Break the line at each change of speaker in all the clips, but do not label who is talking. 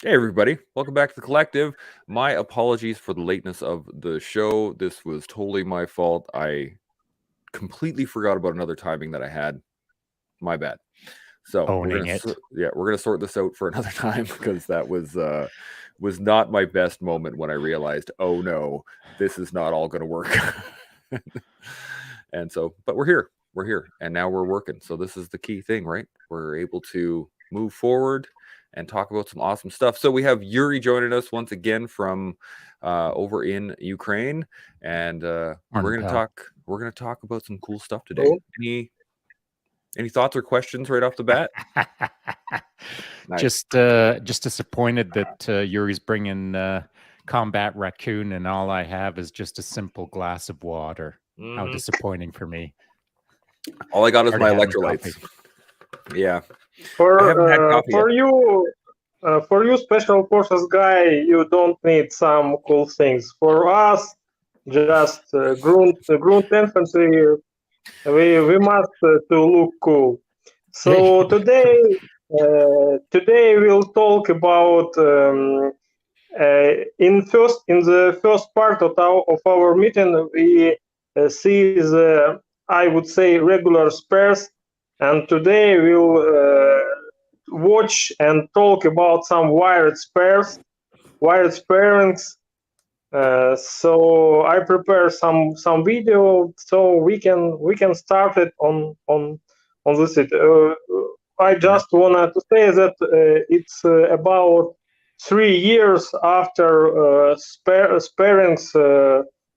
Hey everybody, welcome back to the collective. My apologies for the lateness of the show. This was totally my fault. I completely forgot about another timing that I had. My bad. So
Owning it.
we're gonna sort this out for another time because that was not my best moment when I realized, oh no, this is not all gonna work. And so, but we're here, and now we're working. So this is the key thing, right? We're able to move forward and talk about some awesome stuff. So we have Urij joining us once again from over in Ukraine, and we're gonna talk about some cool stuff today.
Oh,
Any thoughts or questions right off the bat? Nice.
Just disappointed that Yuri's bringing Combat Raccoon, and all I have is just a simple glass of water. How disappointing for me.
All I got is my
Already having
electrolytes.
coffee.
Yeah, I haven't had coffee
for
yet.
for you, special forces guy, you don't need some cool things. For us, just grunt infantry, we must to look cool. So today we'll talk about in the first part of our meeting we see the, I would say, regular spares, and today we'll watch and talk about some wired pairings. So I prepare some video so we can start it on this. I just wanted to say that it's about 3 years after pairings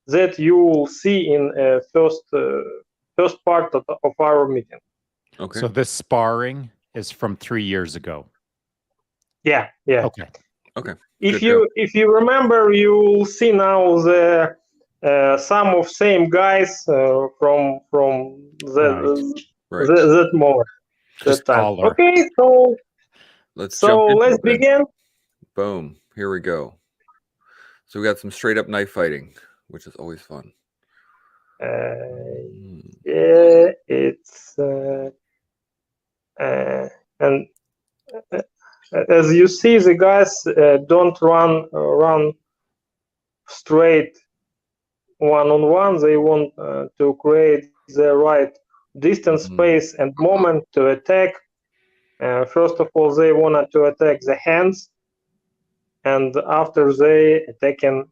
that you will see in first part of our meeting.
Okay.
So this sparring is from 3 years ago.
Yeah.
Okay.
If you remember, you will see now the some of same guys from that moment.
Just
that time.
taller.
Okay, so let's begin.
Boom. Here we go. So we got some straight up knife fighting, which is always fun.
Yeah, it's and as you see, the guys don't run straight one-on-one. They want to create the right distance, space, and moment to attack. First of all, they wanted to attack the hands, and after they attack in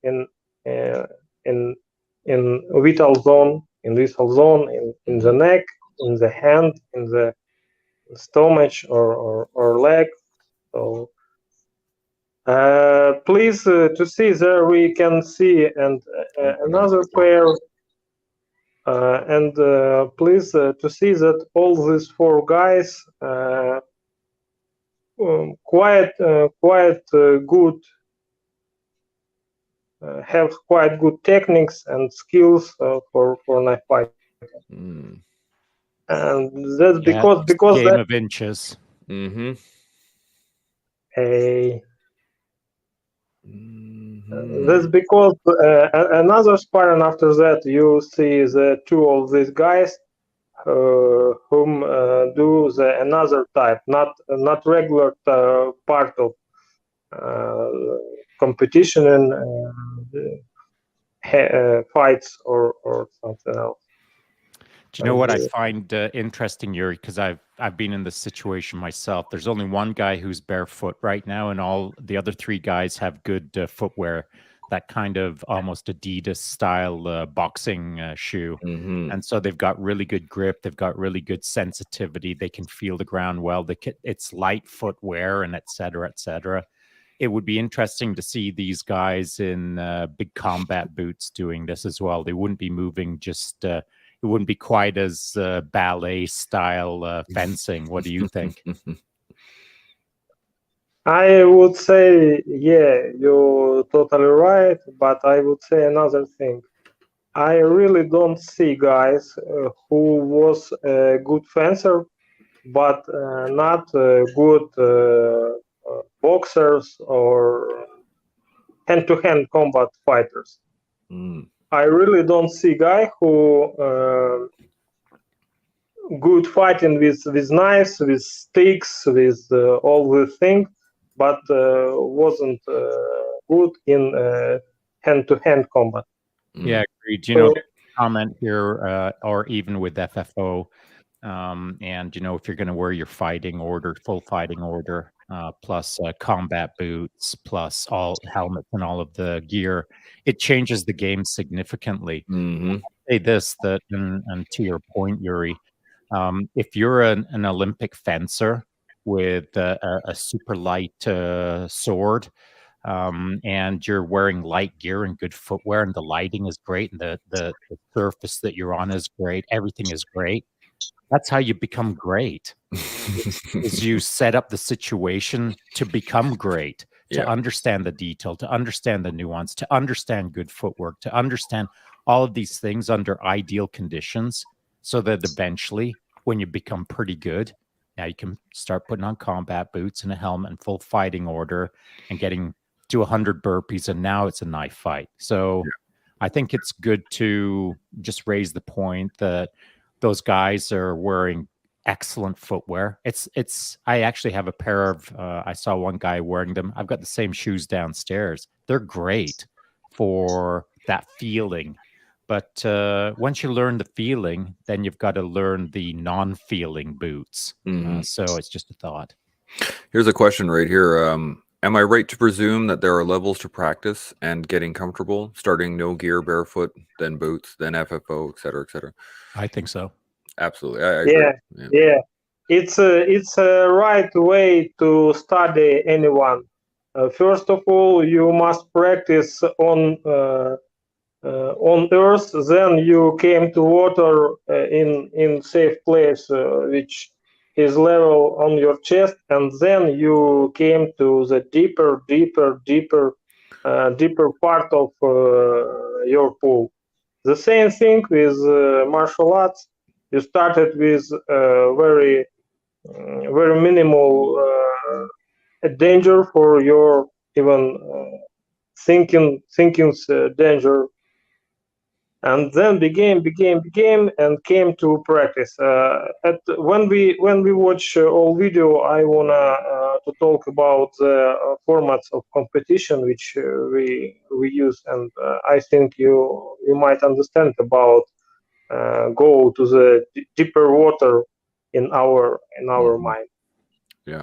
vital zone, in the neck, in the hand, in the stomach or leg. So please to see there we can see and another pair. And please to see that all these four guys quite good, have quite good techniques and skills for knife fighting. And that's because
game
that
of inches.
That's because another sparring after that you see the two of these guys whom do the another type, not regular part of competition and fights or something else.
Do you know what I find interesting, Yuri? Because I've been in this situation myself. There's only one guy who's barefoot right now, and all the other three guys have good footwear, that kind of almost Adidas style boxing shoe. And so they've got really good grip. They've got really good sensitivity. They can feel the ground well. It's light footwear and et cetera, et cetera. It would be interesting to see these guys in big combat boots doing this as well. They wouldn't be moving just... it wouldn't be quite as ballet style fencing. What do you think?
I would say, yeah, you're totally right. But I would say another thing. I really don't see guys who was a good fencer, but not good boxers or hand-to-hand combat fighters. I really don't see guy who good fighting with knives, with sticks, with all the things. but wasn't good in hand-to-hand combat.
Yeah, agreed.
So,
Comment here, or even with FFO, and if you're going to wear your fighting order, full fighting order, plus combat boots, plus all helmets and all of the gear, it changes the game significantly.
Mm-hmm.
Say this, that, and to your point, Yuri, if you're an Olympic fencer with a super light sword, and you're wearing light gear and good footwear, and the lighting is great, and the surface that you're on is great, everything is great. That's how you become great. Is you set up the situation to become great, to
Yeah.
understand the detail, to understand the nuance, to understand good footwork, to understand all of these things under ideal conditions, so that eventually, when you become pretty good, now you can start putting on combat boots and a helmet and full fighting order and getting to 100 burpees, and now it's a knife fight. So I think it's good to just raise the point that those guys are wearing excellent footwear. I actually have a pair of I saw one guy wearing them. I've got the same shoes downstairs. They're great for that feeling. But once you learn the feeling, then you've got to learn the non-feeling boots.
Mm-hmm.
So it's just a thought.
Here's a question right here. Am I right to presume that there are levels to practice and getting comfortable, starting no gear, barefoot, then boots, then FFO, et cetera, et cetera?
I think so.
Absolutely. I agree.
Yeah. It's a right way to study anyone. First of all, you must practice on Earth. Then you came to water in safe place, which is level on your chest, and then you came to the deeper part of your pool. The same thing with martial arts. You started with very minimal danger for your even thinking's danger, and then began and came to practice. When we watch all video, I wanna to talk about the formats of competition which we use, and I think you might understand about go to the deeper water in our mind.
Yeah.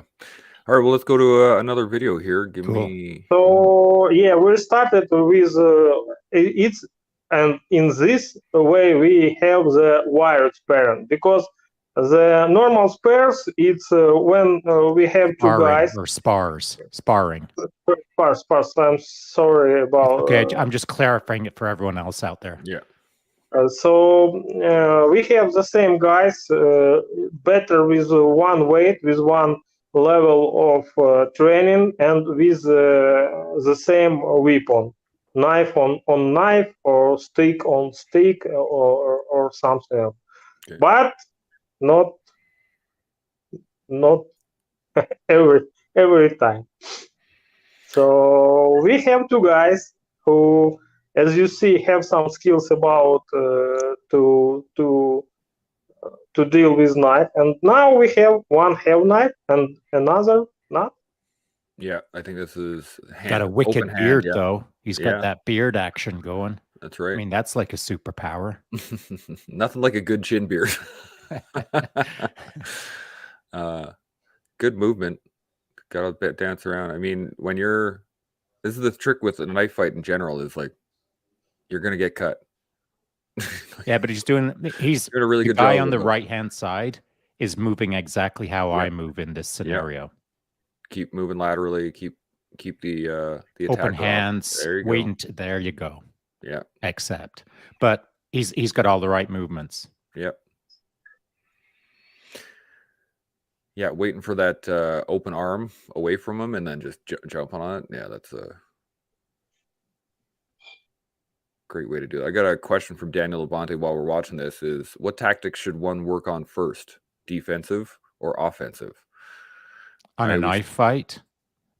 All right. Well, let's go to another video here. Give me.
So yeah, we started with it's, and in this way we have the wired pairing, because the normal pairs it's when we have two guys
or sparring.
Spars. I'm sorry about.
Okay, I'm just clarifying it for everyone else out there.
Yeah.
So we have the same guys, better with one weight, with one level of training, and with the same weapon, knife on knife, or stick on stick, or something else.
Okay.
But not every time. So we have two guys who, as you see, have some skills about to deal with knife, and now we have one have knife and another not.
Yeah, I think this is
got a wicked beard though. He's got that beard action going.
That's right.
I mean, that's like a superpower.
Nothing like a good chin beard. Good movement. Got to dance around. I mean, this is the trick with a knife fight in general, is like you're gonna get cut.
Yeah, but he's doing
a really good
guy
job
on the right hand side is moving exactly how I move in this scenario.
Yep. Keep moving laterally. Keep the
open hands.
There you
go. There you go.
Yeah.
Accept. But he's got all the right movements.
Yep. Yeah, waiting for that open arm away from him and then just jumping on it. Yeah, that's a great way to do it. I got a question from Daniel Labonte while we're watching this is, what tactics should one work on first, defensive or offensive?
On a knife fight,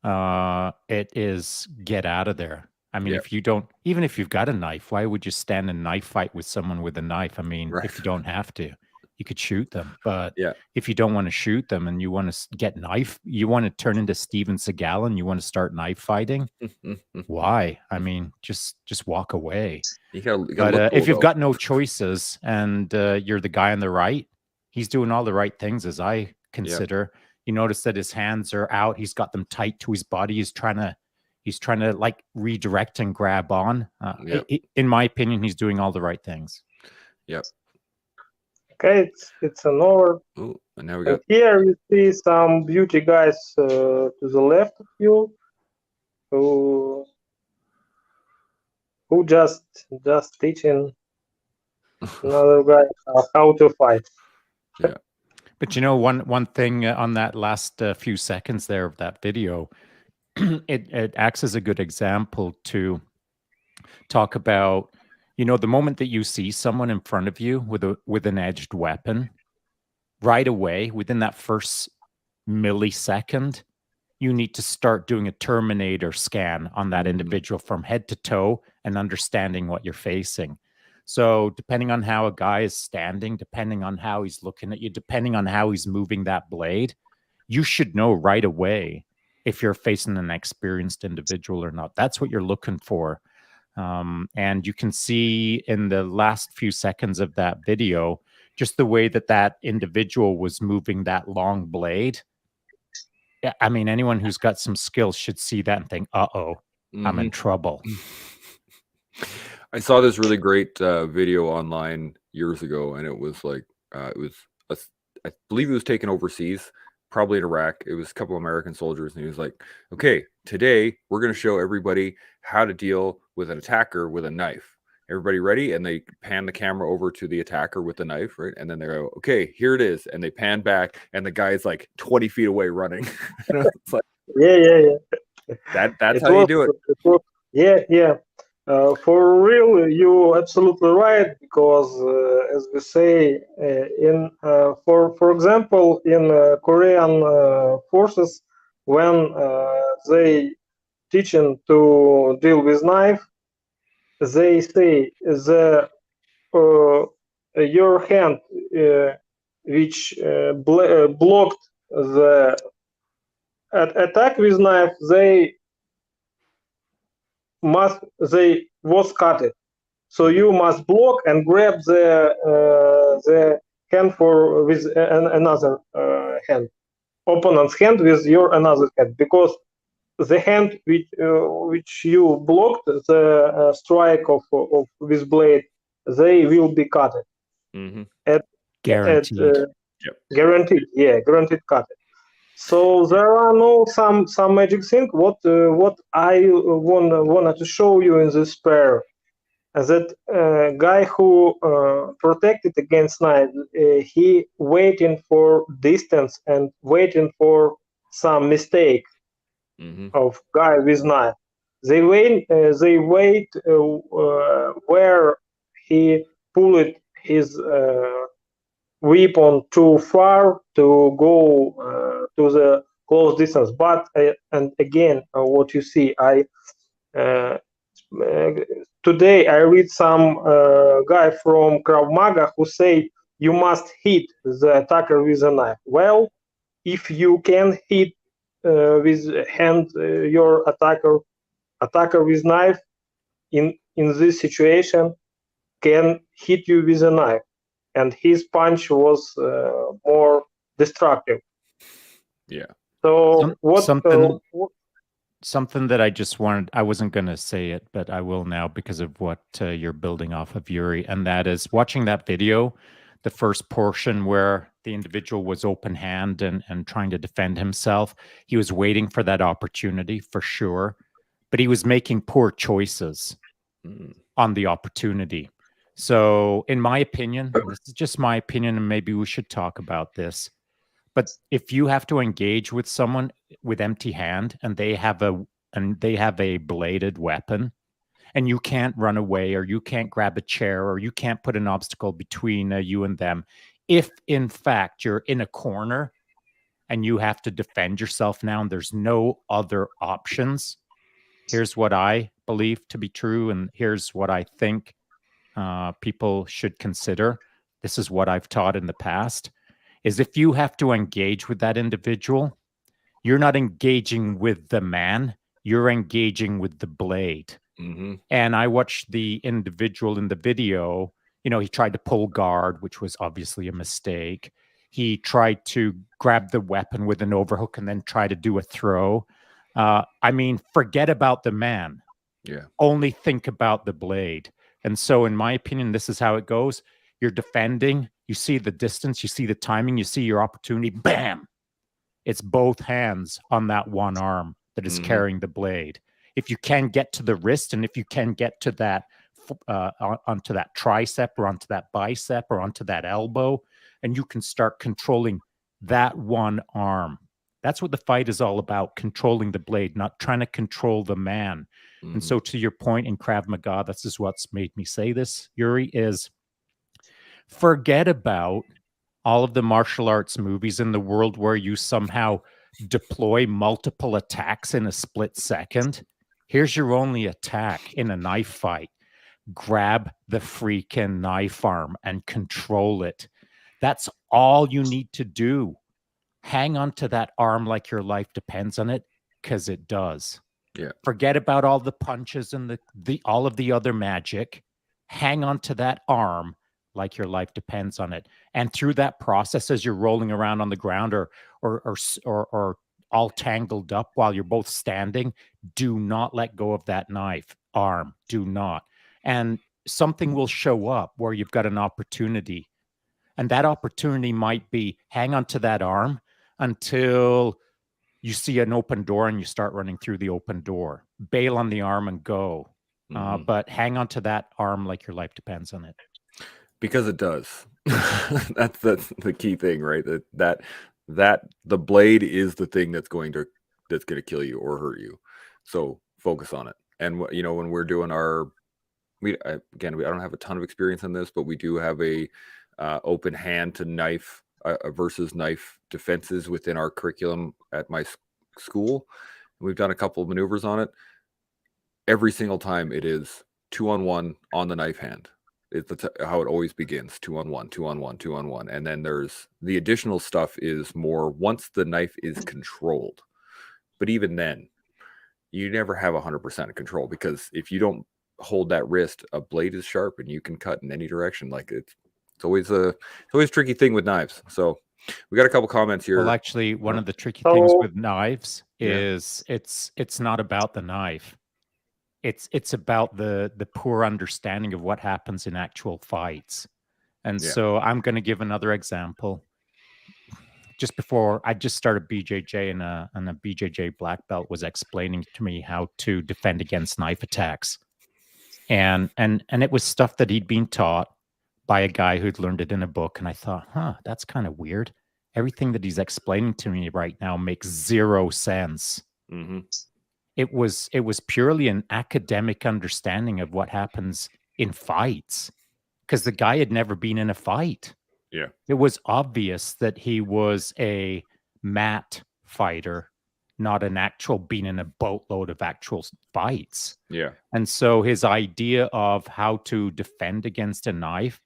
it is get out of there. I mean, if you don't, even if you've got a knife, why would you stand a knife fight with someone with a knife? I mean, if you don't have to, you could shoot them. But
Yeah.
if you don't want to shoot them and you want to get you want to turn into Steven Seagal and you want to start knife fighting, why? I mean, just walk away.
You gotta
But
look cool,
if you've
though.
got no choices and you're the guy on the right, he's doing all the right things as I consider. You notice that his hands are out. He's got them tight to his body. He's trying to like redirect and grab on. In my opinion, he's doing all the right things.
Yep.
Okay, it's an over.
Ooh, and now we got
here you see some beauty guys to the left of you who just teaching another guy how to fight.
Yeah.
But you know, one thing on that last few seconds there of that video, it acts as a good example to talk about, you know, the moment that you see someone in front of you with an edged weapon, right away, within that first millisecond, you need to start doing a Terminator scan on that individual from head to toe and understanding what you're facing. So depending on how a guy is standing, depending on how he's looking at you, depending on how he's moving that blade, you should know right away if you're facing an experienced individual or not. That's what you're looking for. And you can see in the last few seconds of that video, just the way that individual was moving that long blade. Yeah, I mean, anyone who's got some skills should see that and think, uh-oh, I'm in trouble.
I saw this really great video online years ago, and it was like, I believe it was taken overseas, probably in Iraq. It was a couple of American soldiers, and he was like, okay, today we're going to show everybody how to deal with an attacker with a knife. Everybody ready? And they pan the camera over to the attacker with the knife, right? And then they go, okay, here it is. And they pan back, and the guy's like 20 feet away running. It's like,
yeah.
That's how you do it.
Yeah. For real, you're absolutely right, because as we say, for example, in Korean forces, when they teaching to deal with knife, they say your hand which blocked the attack with knife, they was cut it. So you must block and grab the hand with another hand, opponent's hand with your another hand, because the hand which you blocked the strike of this blade, they will be cut.
Guaranteed.
Guaranteed cut. So there are no some magic thing. What I wanted to show you in this pair, that guy who protected against knife, he waiting for distance and waiting for some mistake of guy with knife. They wait where he pulled his weapon too far to go to the close distance. But and again, what you see, today I read some guy from Krav Maga who say you must hit the attacker with a knife. Well, if you can hit with hand your attacker with knife, in this situation can hit you with a knife, and his punch was more destructive.
Yeah.
So
something that I just wanted, I wasn't going to say it, but I will now because of what you're building off of, Yuri, and that is watching that video, the first portion where the individual was open hand and trying to defend himself. He was waiting for that opportunity for sure, but he was making poor choices on the opportunity. So in my opinion, this is just my opinion, and maybe we should talk about this, but if you have to engage with someone with empty hand and they have a bladed weapon, and you can't run away, or you can't grab a chair, or you can't put an obstacle between you and them, if in fact you're in a corner and you have to defend yourself now and there's no other options, here's what I believe to be true, and here's what I think people should consider. this is what I've taught in the past, is if you have to engage with that individual, you're not engaging with the man, you're engaging with the blade.
Mm-hmm.
And I watched the individual in the video, he tried to pull guard, which was obviously a mistake. He tried to grab the weapon with an overhook and then try to do a throw. I mean, forget about the man.
Yeah.
Only think about the blade. And so, in my opinion, this is how it goes. You're defending, you see the distance, you see the timing, you see your opportunity, bam! It's both hands on that one arm that is carrying the blade. If you can get to the wrist, and if you can get to that onto that tricep or onto that bicep or onto that elbow, and you can start controlling that one arm. That's what the fight is all about, controlling the blade, not trying to control the man.
Mm-hmm.
And so to your point in Krav Maga, this is what's made me say this, Yuri, is forget about all of the martial arts movies in the world where you somehow deploy multiple attacks in a split second. Here's your only attack in a knife fight. Grab the freaking knife arm and control it. That's all you need to do. Hang on to that arm like your life depends on it, because it does.
Yeah.
Forget about all the punches and all of the other magic. Hang on to that arm like your life depends on it. And through that process, as you're rolling around on the ground or all tangled up while you're both standing, do not let go of that knife arm. Do not. And something will show up where you've got an opportunity. And that opportunity might be hang on to that arm until you see an open door and you start running through the open door. Bail on the arm and go. But hang on to that arm like your life depends on it.
Because it does. That's the key thing, right? That the blade is the thing that's going to kill you or hurt you. So focus on it. And when we're doing I don't have a ton of experience in this, but we do have a open hand to knife versus knife defenses within our curriculum at my school. We've done a couple of maneuvers on it. Every single time it is 2-on-1 on the knife hand. It's how it always begins, 2-on-1, 2-on-1, 2-on-1. And then there's the additional stuff is more once the knife is controlled. But even then, you never have 100% control, because if you don't hold that wrist, a blade is sharp and you can cut in any direction. Like it's always a tricky thing with knives. So we got a couple comments here.
Well, actually, one of the tricky things with knives is it's not about the knife. It's about the poor understanding of what happens in actual fights. And so I'm going to give another example. Just before I just started BJJ, and a BJJ black belt was explaining to me how to defend against knife attacks. And it was stuff that he'd been taught by a guy who'd learned it in a book. And I thought, that's kind of weird. Everything that he's explaining to me right now makes zero sense.
Mm-hmm.
It was purely an academic understanding of what happens in fights, because the guy had never been in a fight.
Yeah.
It was obvious that he was a mat fighter, not an actual being in a boatload of actual fights.
Yeah.
And so his idea of how to defend against a knife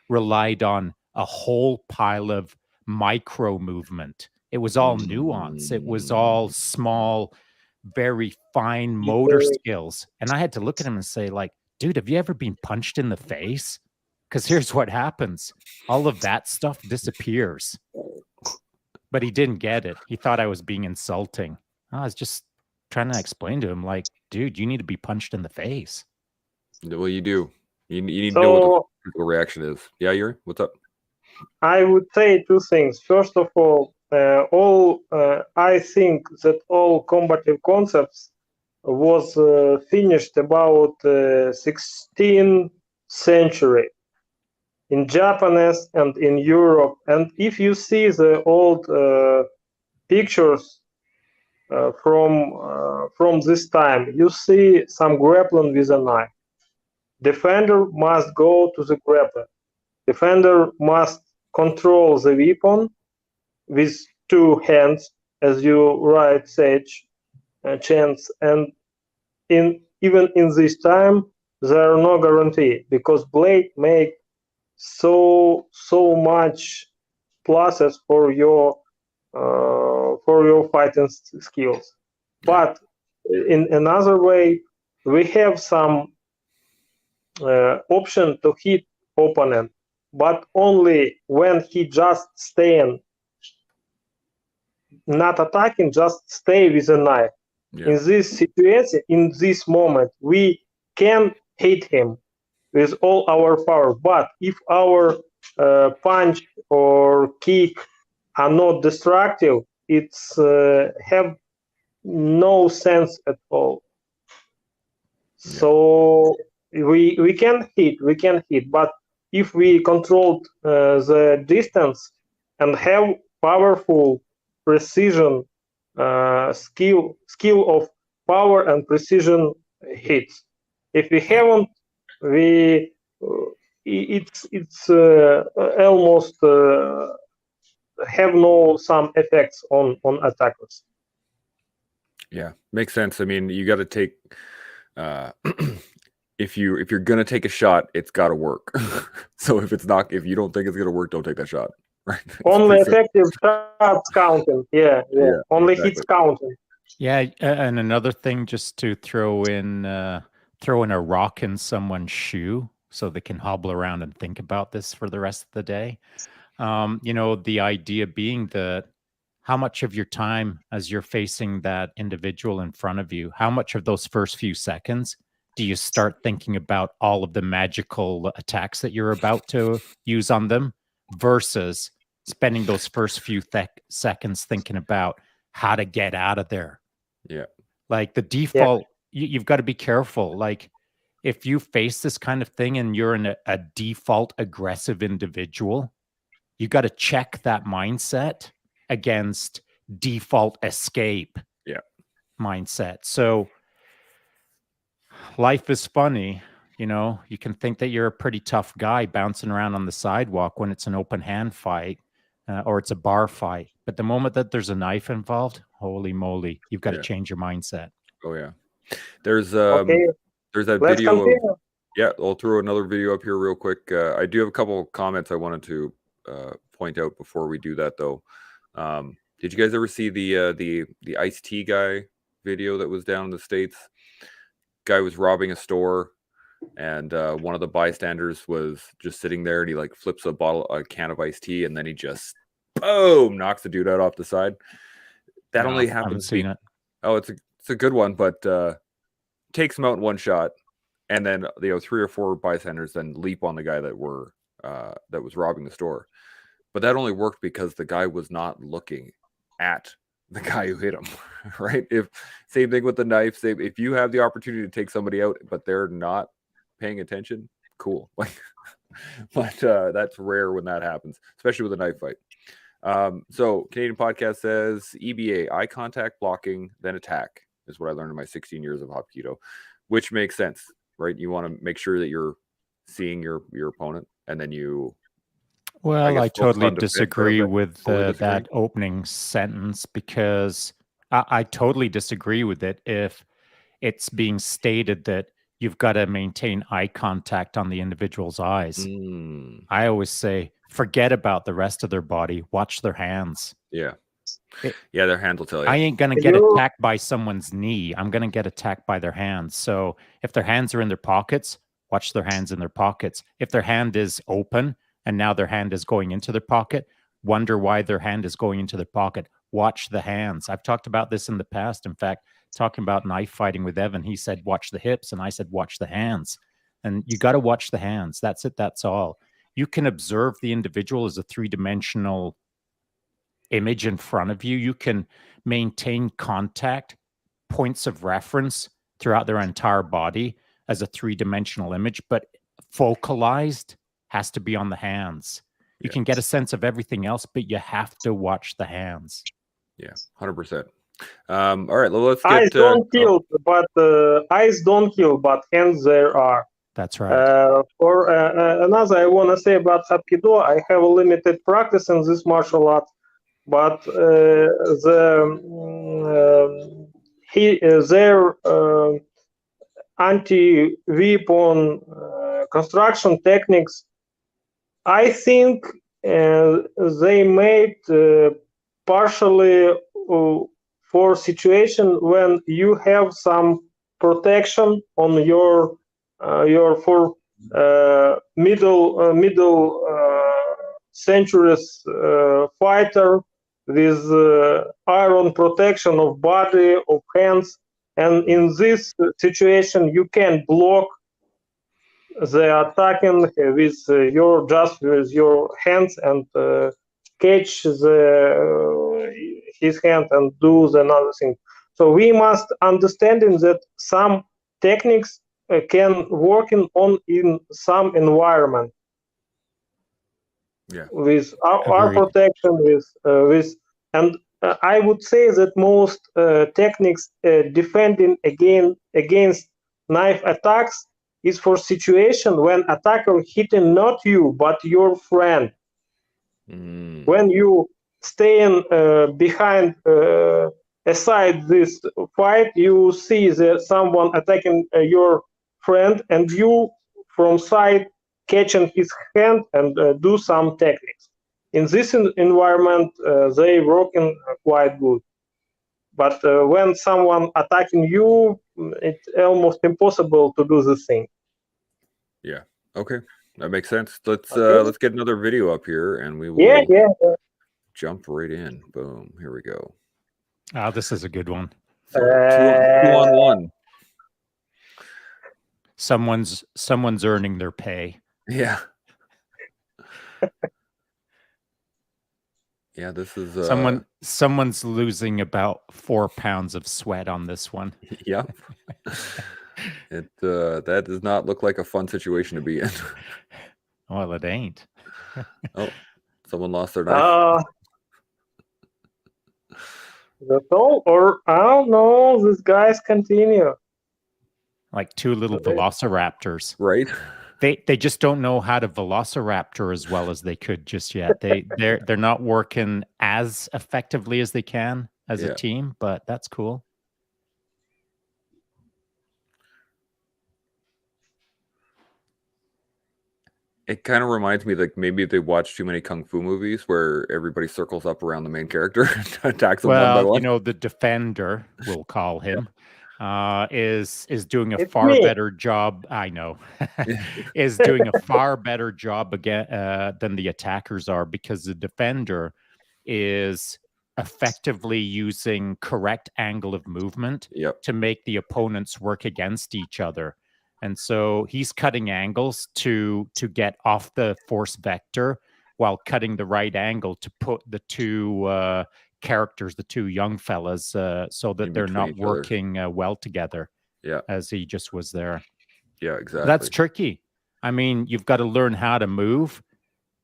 relied on a whole pile of micro movement. It was all nuance. It was all small, very fine motor skills. And I had to look at him and say, like, dude, have you ever been punched in the face? Because here's what happens. All of that stuff disappears. But he didn't get it. He thought I was being insulting. I was just trying to explain to him, like, dude, you need to be punched in the face.
Well, you do. You need to know what the physical reaction is. Yeah, Yuri, what's up?
I would say two things. First of all, I think that all combative concepts was finished about 16th century in Japanese and in Europe. And if you see the old pictures from this time, you see some grappling with a knife. Defender must go to the grappler. Defender must control the weapon with two hands, as you right said, Chance. And even in this time, there are no guarantee, because blade make so much pluses for your fighting skills. But in another way, we have some option to hit opponent, but only when he just staying, not attacking, just stay with a knife.
Yeah.
In this situation, in this moment, we can hit him with all our power. But if our punch or kick are not destructive, it's have no sense at all. So we can hit, but if we control the distance and have powerful precision skill of power and precision hits. If we haven't, we it's almost have no some effects on attackers.
Yeah, makes sense. I mean, you got to take if you're gonna take a shot, it's got to work. So if you don't think it's gonna work, don't take that shot. Right?
Only effective shots counting. Yeah. Only
exactly.
hits counting.
Yeah, and another thing, just to throw in a rock in someone's shoe so they can hobble around and think about this for the rest of the day. The idea being that how much of your time as you're facing that individual in front of you, how much of those first few seconds do you start thinking about all of the magical attacks that you're about to use on them versus spending those first few seconds thinking about how to get out of there?
Yeah.
Like the default, you've got to be careful. Like if you face this kind of thing and you're in a default aggressive individual, you got to check that mindset against default escape mindset. So life is funny. You can think that you're a pretty tough guy bouncing around on the sidewalk when it's an open hand fight or it's a bar fight. But the moment that there's a knife involved, holy moly, you've got to change your mindset.
Oh yeah. There's
Okay.
there's that
Let's
video
continue.
I'll throw another video up here real quick. I do have a couple of comments I wanted to point out before we do that though. Did you guys ever see the Ice-T guy video that was down in the States? Guy was robbing a store, and one of the bystanders was just sitting there, and he like flips a can of iced tea, and then he just boom knocks the dude out off the side. That only happens.
I haven't seen it.
Oh, it's a good one, but takes him out in one shot, and then 3 or 4 bystanders then leap on the guy that was robbing the store. But that only worked because the guy was not looking at the guy who hit him, right? Same thing with the knife. If you have the opportunity to take somebody out, but they're not paying attention, cool. But that's rare when that happens, especially with a knife fight. So Canadian Podcast says EBA, eye contact, blocking, then attack is what I learned in my 16 years of Hapkido, which makes sense, right? You want to make sure that you're seeing your opponent, and then you.
Well, I totally disagree with that opening sentence, because I totally disagree with it if it's being stated that you've got to maintain eye contact on the individual's eyes. I always say, forget about the rest of their body. Watch their hands.
Yeah. Their hands will tell you.
I ain't going to get attacked by someone's knee. I'm going to get attacked by their hands. So if their hands are in their pockets, watch their hands in their pockets. If their hand is open and now their hand is going into their pocket, wonder why their hand is going into their pocket. Watch the hands. I've talked about this in the past. In fact, talking about knife fighting with Evan, he said, watch the hips. And I said, watch the hands. And you got to watch the hands. That's it. That's all. You can observe the individual as a 3-dimensional image in front of you. You can maintain contact, points of reference throughout their entire body as a 3-dimensional image, but focalized has to be on the hands. You can get a sense of everything else, but you have to watch the hands.
Yeah, 100%. All right, let's get.
Eyes don't kill, but hands there are.
That's right.
For another, I want to say about Hapkido, I have a limited practice in this martial art, but their anti-weapon construction techniques I think they made partially for situation when you have some protection on your for middle centuries fighter with iron protection of body of hands, and in this situation you can block the attacking with your hands and catch his hand and do the another thing. So we must understanding that some techniques can work in some environment.
Yeah.
With our protection, with and I would say that most techniques defending against knife attacks is for situation when attacker hitting not you but your friend. When you staying behind aside this fight, you see that someone attacking your friend, and you from side catching his hand and do some techniques. In this environment, they working quite good. But when someone attacking you, it's almost impossible to do the thing.
Yeah. Okay. That makes sense. Let's get another video up here, and we will jump right in. Boom. Here we go.
Oh, this is a good one.
So two on one.
Someone's earning their pay.
Yeah. Yeah, this is
someone's losing about 4 pounds of sweat on this one.
Yep. That does not look like a fun situation to be in.
Well, it ain't.
Oh, someone lost their knife.
That's all, or I don't know. These guys continue
like two little velociraptors,
right?
They just don't know how to velociraptor as well as they could just yet. They're not working as effectively as they can as a team, but that's cool.
It kind of reminds me like maybe they watch too many kung fu movies where everybody circles up around the main character and attacks them one by one.
Well, you know, the defender, we'll call him, is doing a far better job. I know, is doing a far better job again than the attackers are, because the defender is effectively using correct angle of movement to make the opponents work against each other. And so he's cutting angles to get off the force vector while cutting the right angle to put the two characters, the two young fellas, so that they're not working well together.
Yeah.
As he just was there.
Yeah, exactly.
That's tricky. I mean, you've got to learn how to move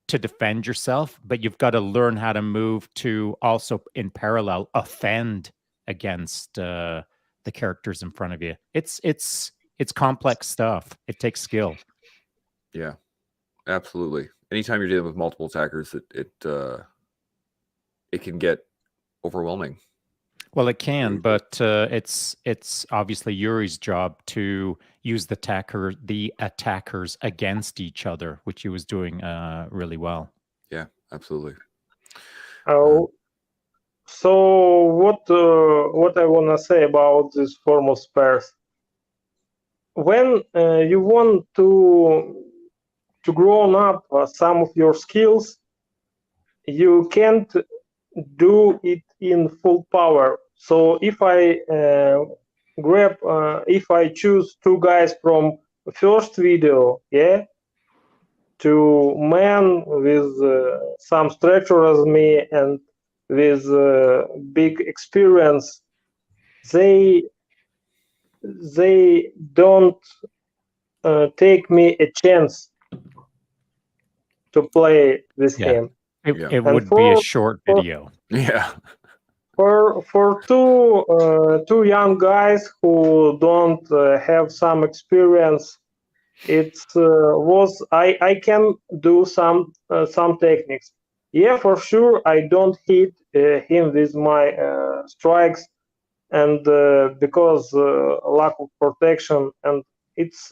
to defend yourself, but you've got to learn how to move to also in parallel offend against the characters in front of you. It's complex stuff. It takes skill.
Yeah, absolutely. Anytime you're dealing with multiple attackers, it can get overwhelming.
Well, it can, but it's obviously Uri's job to use the attackers against each other, which he was doing really well.
Yeah, absolutely.
So what I want to say about this form of spares? When you want to grow up some of your skills, you can't do it in full power. So if I if I choose two guys from first video, two men with some stature as me and with big experience, they don't take me a chance to play with him.
It would be a short video.
Yeah.
For two young guys who don't have some experience, I can do some techniques. Yeah, for sure, I don't hit him with my strikes, and because lack of protection, and it's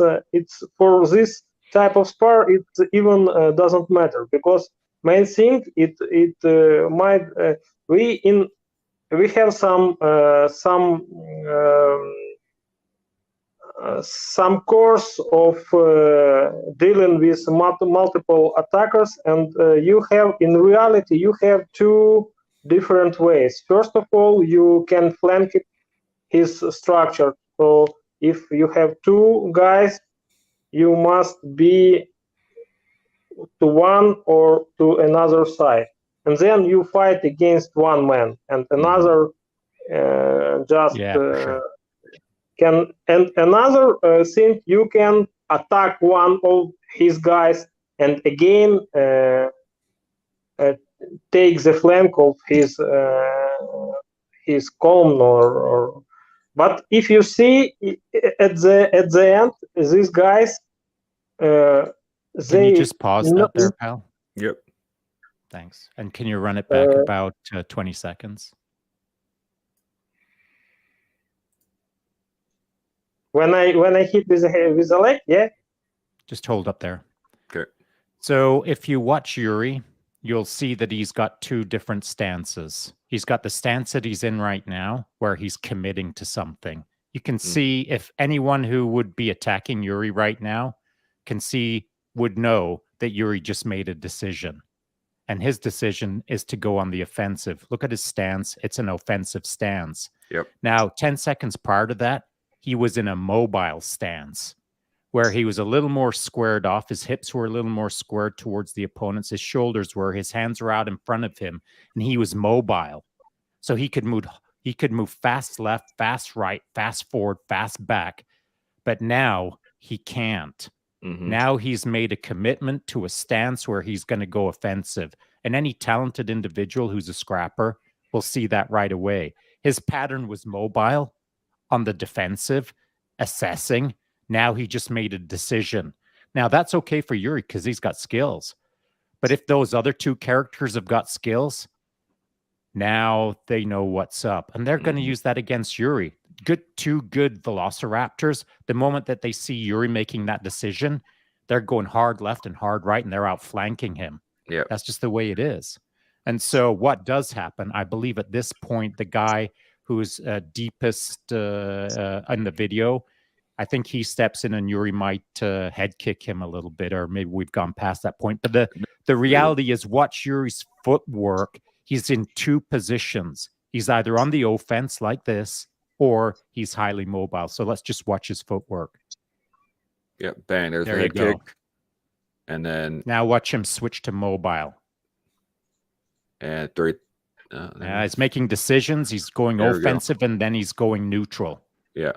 for this type of spar, it even doesn't matter, because main thing it might we have some course of dealing with multiple attackers, and in reality you have two different ways. First of all, you can flank his structure. So if you have two guys, you must be to one or to another side, and then you fight against one man, and another just
sure.
can. And another thing, you can attack one of his guys and again take the flank of his column, or. But if you see at the end, these guys,
Can you just pause that there, pal?
Yep.
Thanks. And can you run it back about 20 seconds?
When I hit with the leg, yeah.
Just hold up there.
Okay.
So if you watch Yuri, you'll see that he's got two different stances. He's got the stance that he's in right now, where he's committing to something. You can see, if anyone who would be attacking Yuri right now would know that Yuri just made a decision. And his decision is to go on the offensive. Look at his stance. It's an offensive stance.
Yep.
Now, 10 seconds prior to that, he was in a mobile stance, where he was a little more squared off. His hips were a little more squared towards the opponents. His shoulders were, his hands were out in front of him, and he was mobile. So he could move fast left, fast right, fast forward, fast back. But now he can't. Now he's made a commitment to a stance where he's going to go offensive. And any talented individual who's a scrapper will see that right away. His pattern was mobile on the defensive, assessing. Now he just made a decision. Now that's okay for Yuri because he's got skills. But if those other two characters have got skills, now they know what's up. And they're going to use that against Yuri. Two good velociraptors. The moment that they see Yuri making that decision, they're going hard left and hard right, and they're outflanking him.
Yeah,
that's just the way it is. And so what does happen, I believe at this point, the guy who's deepest in the video, I think he steps in and Yuri might head kick him a little bit, or maybe we've gone past that point. But the reality is, watch Yuri's footwork. He's in two positions. He's either on the offense like this, or he's highly mobile. So let's just watch his footwork.
Yep, bang, there's
there
the
you
head
go.
kick. And then
now watch him switch to mobile.
And
he's making decisions. He's going offensive, and then he's going neutral.
Yeah.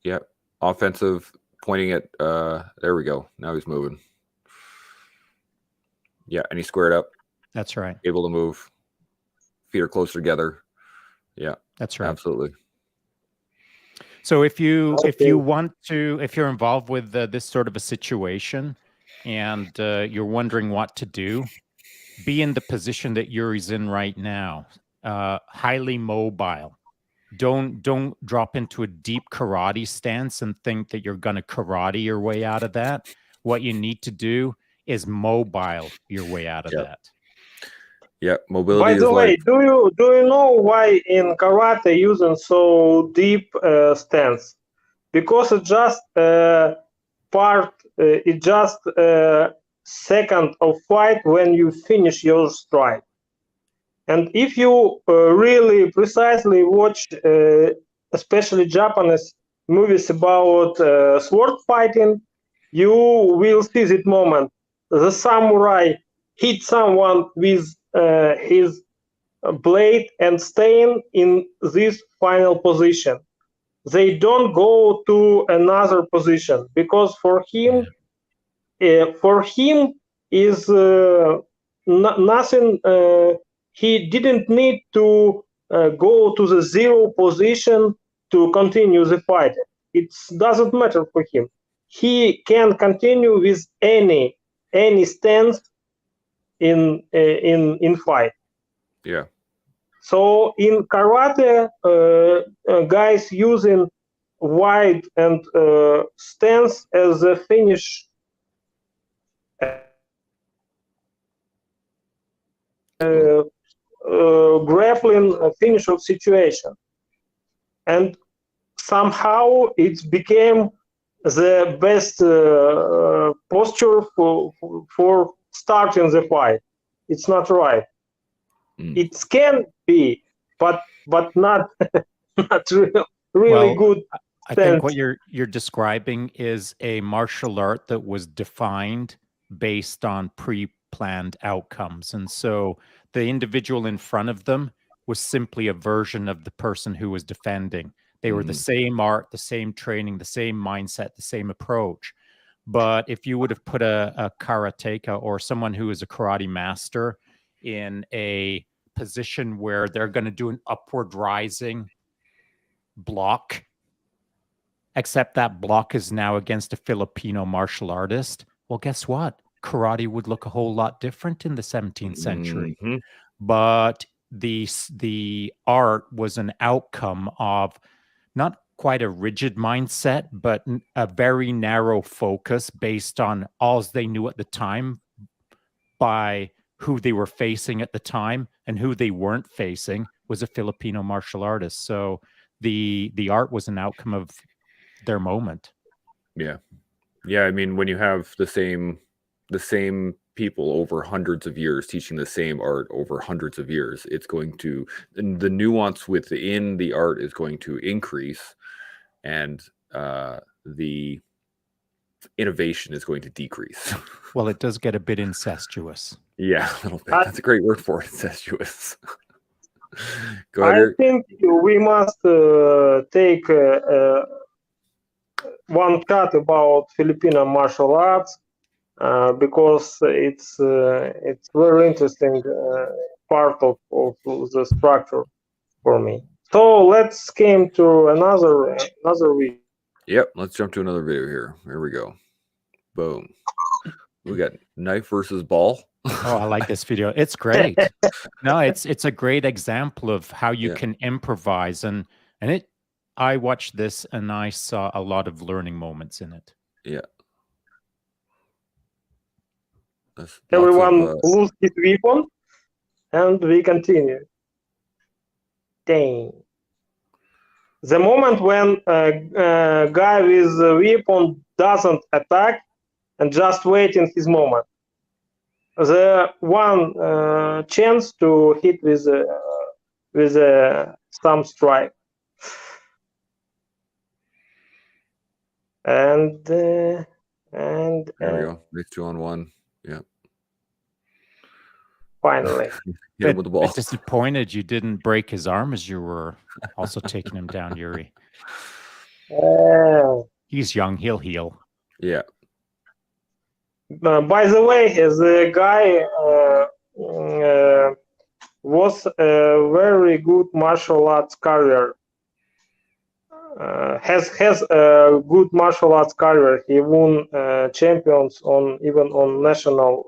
Yep. Offensive, pointing at there we go. Now he's moving. Yeah, and he's squared up.
That's right.
Able to move. Feet are closer together. Yeah.
That's right.
Absolutely.
So if you're involved with this sort of a situation and you're wondering what to do, be in the position that Yuri's in right now. Highly mobile. Don't drop into a deep karate stance and think that you're going to karate your way out of that. What you need to do is mobile your way out of that.
Yeah, mobility.
By the way, do you know why in karate using so deep stance? Because it's just it's just second of fight when you finish your stride. And if you really precisely watch, especially Japanese movies about sword fighting, you will see that moment. The samurai hit someone with his blade and staying in this final position. They don't go to another position because for him is nothing. He didn't need to go to the zero position to continue the fight. It doesn't matter for him. He can continue with any stance in fight.
Yeah.
So in karate, guys using wide and stands as a finish grappling finish of situation, and somehow it became the best posture for starting the fight. It's not right. It can be, but not not really good.
I think what you're describing is a martial art that was defined based on pre-planned outcomes, and so the individual in front of them was simply a version of the person who was defending. They were the same art, the same training, the same mindset, the same approach. But if you would have put a karateka or someone who is a karate master in a position where they're going to do an upward rising block, except that block is now against a Filipino martial artist, well, guess what? Karate would look a whole lot different in the 17th century. But the art was an outcome of not quite a rigid mindset, but a very narrow focus based on all they knew at the time by who they were facing at the time, and who they weren't facing was a Filipino martial artist. So the art was an outcome of their moment.
Yeah. I mean, when you have the same people over hundreds of years teaching the same art over hundreds of years, it's going to, and the nuance within the art is going to increase, and the innovation is going to decrease.
Well, it does get a bit incestuous.
Yeah, a little bit. That's a great word for it, incestuous.
Go ahead. I think we must take one cut about Filipino martial arts because it's very interesting part of the structure for me. So let's came to another video.
Yep, let's jump to another video here. Here we go. Boom. We got knife versus ball.
Oh, I like this video. It's great. No, it's a great example of how you can improvise, and it. I watched this and I saw a lot of learning moments in it.
Yeah.
Everyone lose his weapon, and we continue. Dang. The moment when a guy with a weapon doesn't attack and just waiting his moment, the one chance to hit with some strike. And
there we go. It's 2-on-1. Yeah.
Finally.
Hit him with the ball.
I'm disappointed you didn't break his arm as you were also taking him down, Yuri. He's young. He'll heal.
Yeah.
By the way, the guy was a very good martial arts career. Has a good martial arts career. He won champions even on national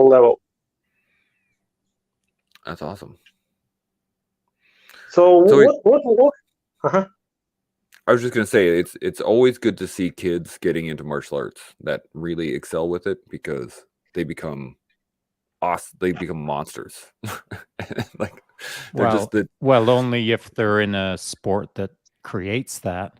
level.
That's awesome.
So what?
I was just gonna say it's always good to see kids getting into martial arts that really excel with it, because they become awesome. They become monsters. Like
well, only if they're in a sport that creates that.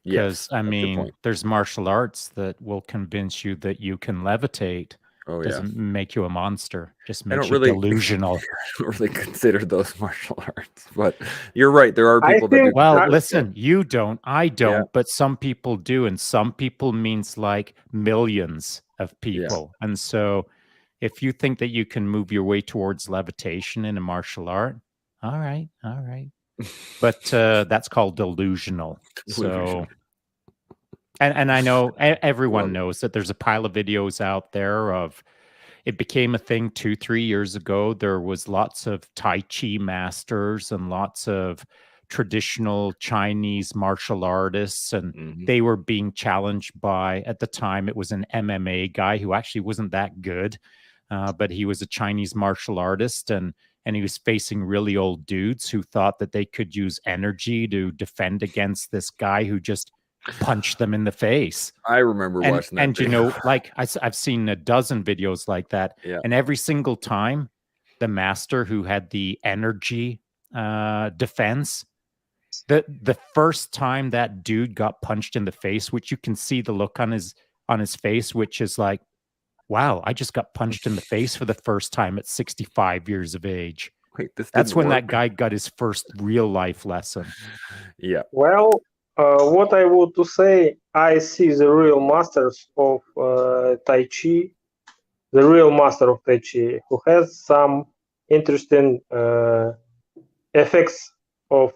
Because I mean, there's martial arts that will convince you that you can levitate.
Oh,
doesn't make you a monster. Just makes you
really,
delusional.
I don't really consider those martial arts, but you're right. There are people that do.
Well, listen, you don't, I don't, but some people do, and some people means like millions of people. And so, if you think that you can move your way towards levitation in a martial art, all right. But that's called delusional. So, and I know everyone knows that there's a pile of videos out there of, it became a thing 2-3 years ago. There was lots of Tai Chi masters and lots of traditional Chinese martial artists, and they were being challenged by, at the time, it was an MMA guy who actually wasn't that good. but he was a Chinese martial artist, and he was facing really old dudes who thought that they could use energy to defend against this guy who just punched them in the face.
I remember watching that
and
video.
you know, like I've seen a dozen videos like that,
Yeah.
and every single time the master who had the energy defense, the first time that dude got punched in the face, which you can see the look on his face, which is like, wow, I just got punched in the face for the first time at 65 years of age.
Wait,
That's when
work.
that guy got his first real life lesson.
Yeah.
Well, what I would to say, I see the real masters of Tai Chi, the real master of Tai Chi, who has some interesting effects of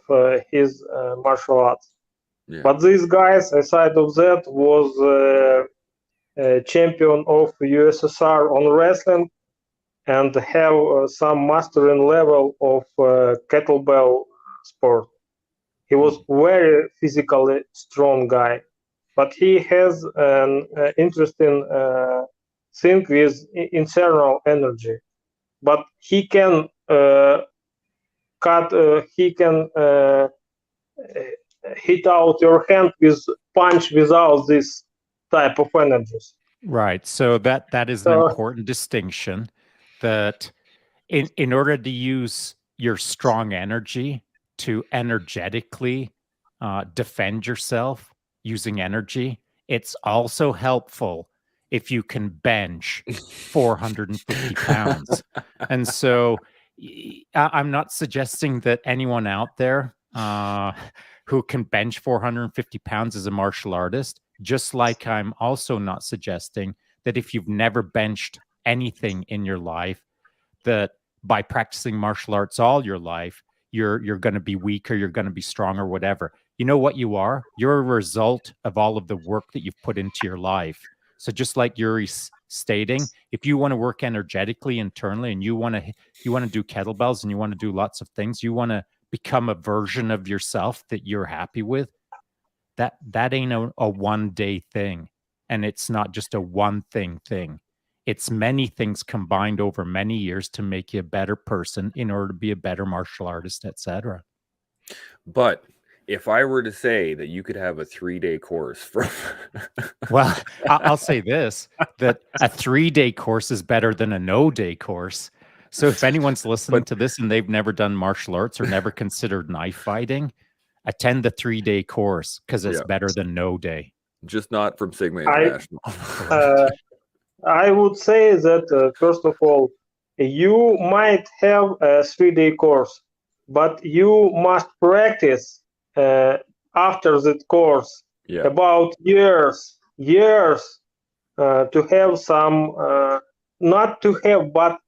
his martial arts.
Yeah.
But these guys, aside of that, was champion of USSR on wrestling and have some mastering level of kettlebell sport. He was very physically strong guy, but he has an interesting thing with internal energy. But he can hit out your hand with punch without this type of energies.
Right. So that is an important distinction, that in order to use your strong energy to energetically defend yourself using energy, it's also helpful if you can bench 450 pounds. And so I'm not suggesting that anyone out there who can bench 450 pounds is a martial artist, just like I'm also not suggesting that if you've never benched anything in your life, that by practicing martial arts all your life, you're going to be weak or you're going to be strong or whatever. You know what you are? You're a result of all of the work that you've put into your life. So just like Yuri's stating, if you want to work energetically internally and you want to do kettlebells and you want to do lots of things, you want to become a version of yourself that you're happy with, that ain't a one-day thing. And it's not just a one thing. It's many things combined over many years to make you a better person in order to be a better martial artist, etc.
But if I were to say that you could have a 3-day course from
well, I'll say this, that a 3-day course is better than a no-day course. So if anyone's listening to this and they've never done martial arts or never considered knife fighting, attend the 3-day course, because it's better than no day.
Just not from Sigma International.
I would say that, first of all, you might have a 3-day course, but you must practice after that course about years to have some, not to have, but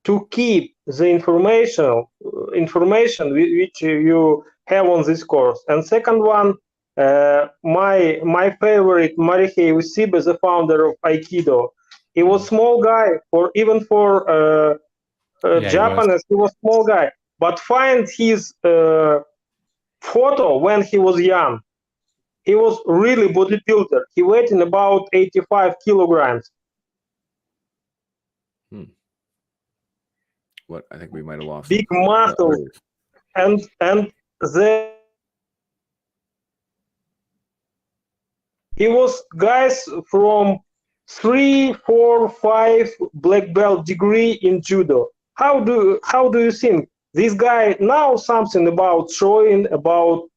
to keep the information which you have on this course. And second one, my favorite, Marihei Usibe, the founder of Aikido. He was small guy, even for Japanese, he was small guy. But find his photo when he was young. He was really bodybuilder. He weighed in about 85 kilograms.
What? I think we might have lost
big muscles, and he was guys from 3, 4, 5 black belt degree in judo. How do you think this guy now something about throwing, about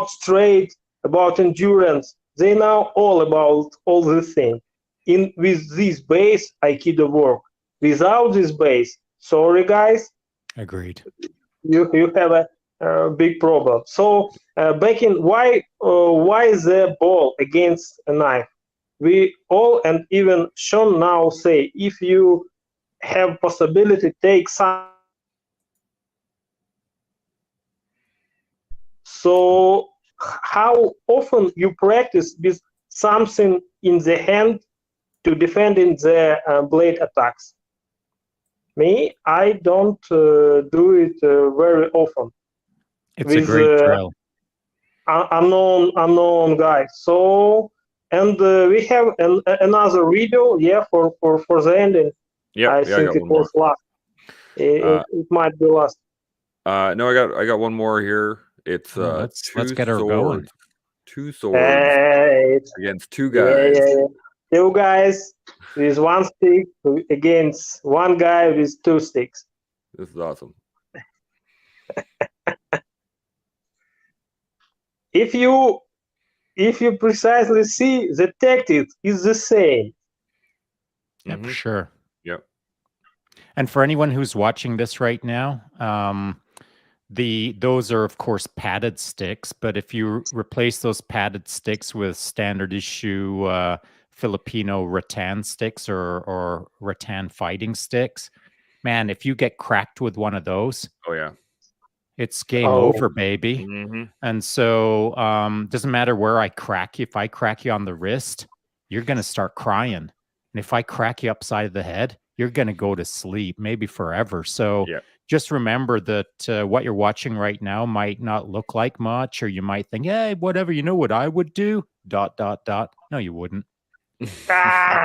straight, about endurance? They know all about all this thing. With this base, Aikido work. Without this base, sorry guys.
Agreed.
You have a big problem. So back in why the ball against a knife? We all, and even Shaun now say, if you have possibility, take some. So how often you practice with something in the hand to defending the blade attacks? Me, I don't do it very often.
It's with a great drill.
Unknown guy. So And we have another video, for the ending.
Yep.
I
I
think
got
it
one
was
more.
last. It might be last.
No, I got one more here. It's
let's get her going.
Two swords against two guys.
Yeah. 2 guys with 1 stick against 1 guy with 2 sticks.
This is awesome.
If you precisely see, the tactic is the same.
Yeah, for sure.
Yep.
And for anyone who's watching this right now, those are of course padded sticks, but if you replace those padded sticks with standard issue Filipino rattan sticks or rattan fighting sticks, man, if you get cracked with one of those,
oh yeah,
it's game over, baby. And so doesn't matter where I crack you. If I crack you on the wrist, you're gonna start crying. And if I crack you upside of the head, you're gonna go to sleep, maybe forever. So just remember that what you're watching right now might not look like much, or you might think, hey, whatever, you know what I would do? ... No, you wouldn't.
The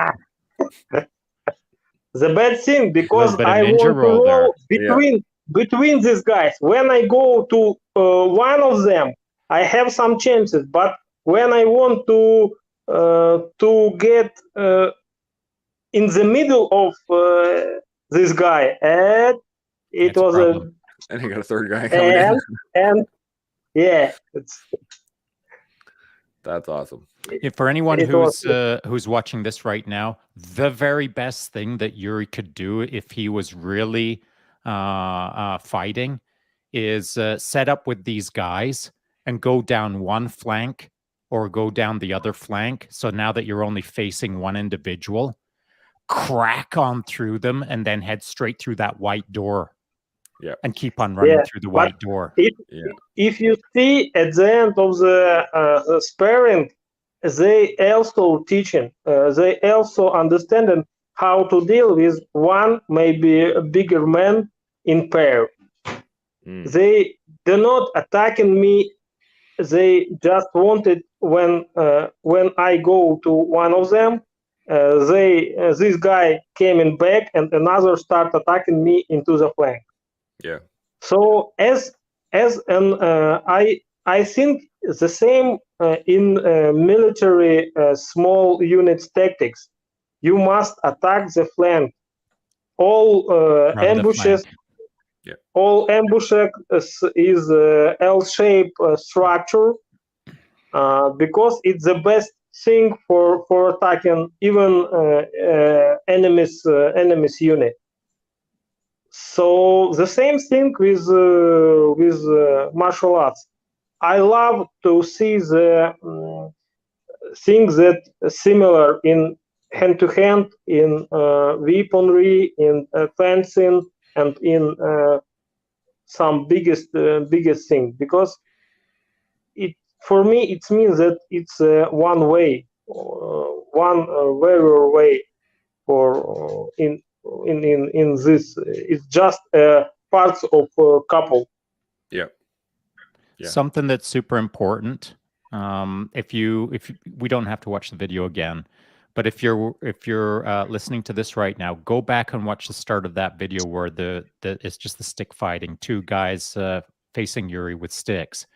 bad thing, because I want to roll between these guys. When I go to one of them, I have some chances. But when I want to get in the middle of this guy, and it was
and he got a third guy coming in.
And yeah,
that's awesome.
For anyone who's watching this right now, the very best thing that Yuri could do if he was really fighting is set up with these guys and go down one flank or go down the other flank. So now that you're only facing one individual, crack on through them and then head straight through that white door.
Yeah.
And keep on running through the white door.
If you see at the end of the sparring, they also teaching, they also understanding how to deal with one, maybe a bigger man in pair. They do not attacking me. They just wanted when I go to one of them, this guy came in back and another start attacking me into the flank.
Yeah.
So as I think the same in military small units tactics. You must attack the flank. All ambushes. All ambushes is L-shaped structure because it's the best thing for attacking even enemies unit. So the same thing with martial arts. I love to see the things that similar in hand-to-hand, in weaponry, in fencing, and in some biggest thing, because for me it means that it's one way, one very way for in this. It's just parts of a couple.
Yeah.
Something that's super important. If we don't have to watch the video again, but if you're listening to this right now, go back and watch the start of that video where it's just the stick fighting, 2 guys facing Yuri with sticks.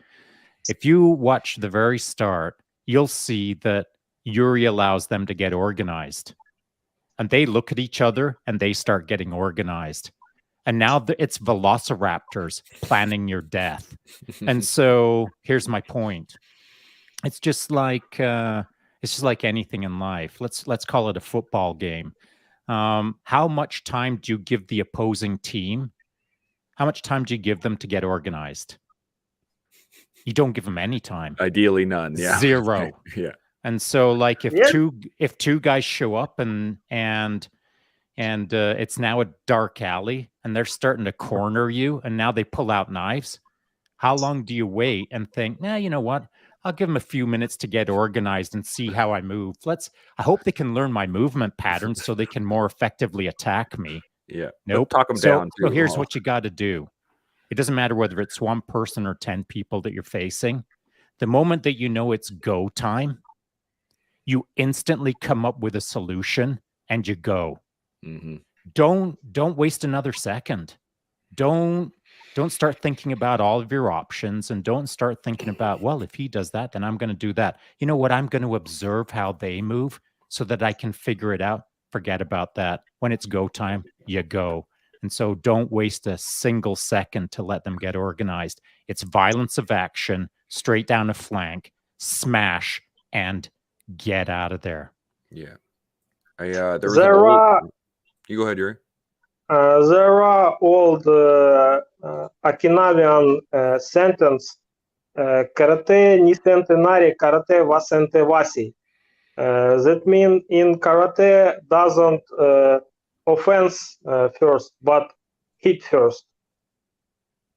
If you watch the very start, you'll see that Yuri allows them to get organized. And they look at each other and they start getting organized. And now it's velociraptors planning your death. And so here's my point. It's just like anything in life. Let's call it a football game. How much time do you give the opposing team? How much time do you give them to get organized? You don't give them any time.
Ideally, none. Yeah.
0.
Yeah.
And so, like, if two guys show up and it's now a dark alley and they're starting to corner you, and now they pull out knives, how long do you wait and think, nah, you know what? I'll give them a few minutes to get organized and see how I move. I hope they can learn my movement patterns so they can more effectively attack me.
Yeah.
Nope.
Talk them down too.
So here's what you got to do. It doesn't matter whether it's one person or 10 people that you're facing. The moment that you know it's go time, you instantly come up with a solution and you go.
Mm-hmm.
Don't waste another second. Don't start thinking about all of your options, and don't start thinking about, well, if he does that, then I'm going to do that. You know what? I'm going to observe how they move so that I can figure it out. Forget about that. When it's go time, you go. And so don't waste a single second to let them get organized. It's violence of action, straight down a flank, smash, and get out of there.
Yeah. There was an old... You go ahead, Yuri.
There are old Okinawan sentence, karate ni centenari, karate wa centevasi. That means in karate doesn't offense first, but hit first.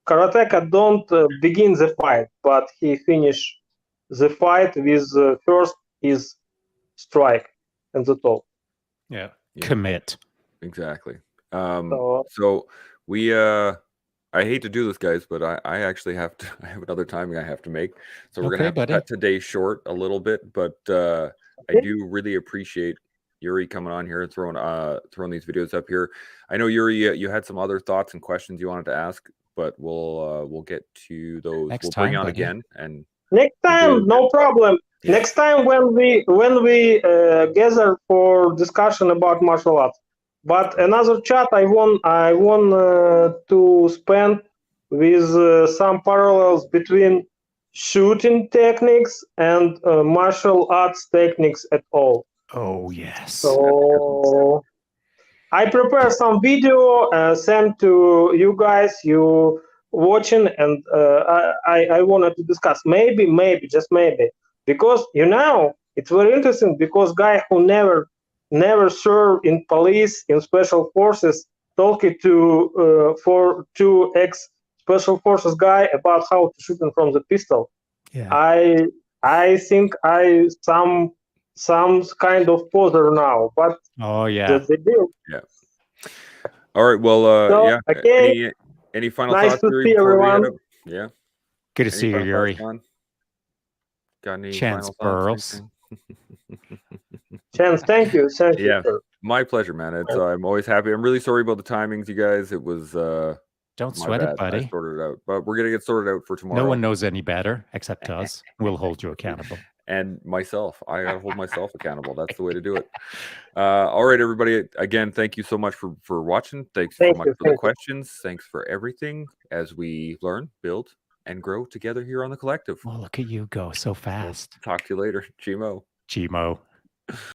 Karateka don't begin the fight, but he finish the fight with first his strike and the top.
Yeah. Commit.
Exactly. So we I hate to do this, guys, but I actually have to. I have another timing I have to make, so we're gonna have to cut today short a little bit. But I do really appreciate Yuri coming on here and throwing these videos up here. I know, Yuri, you had some other thoughts and questions you wanted to ask, but we'll get to those. We'll bring you on again, and
next time, no problem. Yeah. Next time when we gather for discussion about martial arts. But another chat I want to spend with some parallels between shooting techniques and martial arts techniques at all.
Oh yes.
So I prepare some video, send to you guys, you watching, and I wanted to discuss. Maybe, just maybe, because it's very interesting, because guy who never served in police, in special forces, talking to for 2 special forces guy about how to shoot from the pistol.
Yeah.
I think I some kind of poser now, but
oh yeah,
they do.
Yeah. All right. Well, yeah.
Okay.
Any final
nice
thoughts,
to
Yuri,
see
before
everyone.
we head up? Yeah.
Good to see you, Yuri.
Got any
Chance
final thoughts?
Chance, thank you. Thank you, sir.
My pleasure, man. I'm always happy. I'm really sorry about the timings, you guys. It was
don't sweat it, buddy.
I sorted it out, but we're gonna get sorted out for tomorrow.
No one knows any better except us. We'll hold you accountable.
And myself. I gotta hold myself accountable. That's the way to do it. All right, everybody. Again, thank you so much for watching. Thanks so much for the questions. Thanks for everything as we learn, build, and grow together here on the Collective.
Oh, look at you go so fast.
Talk to you later. Chimo.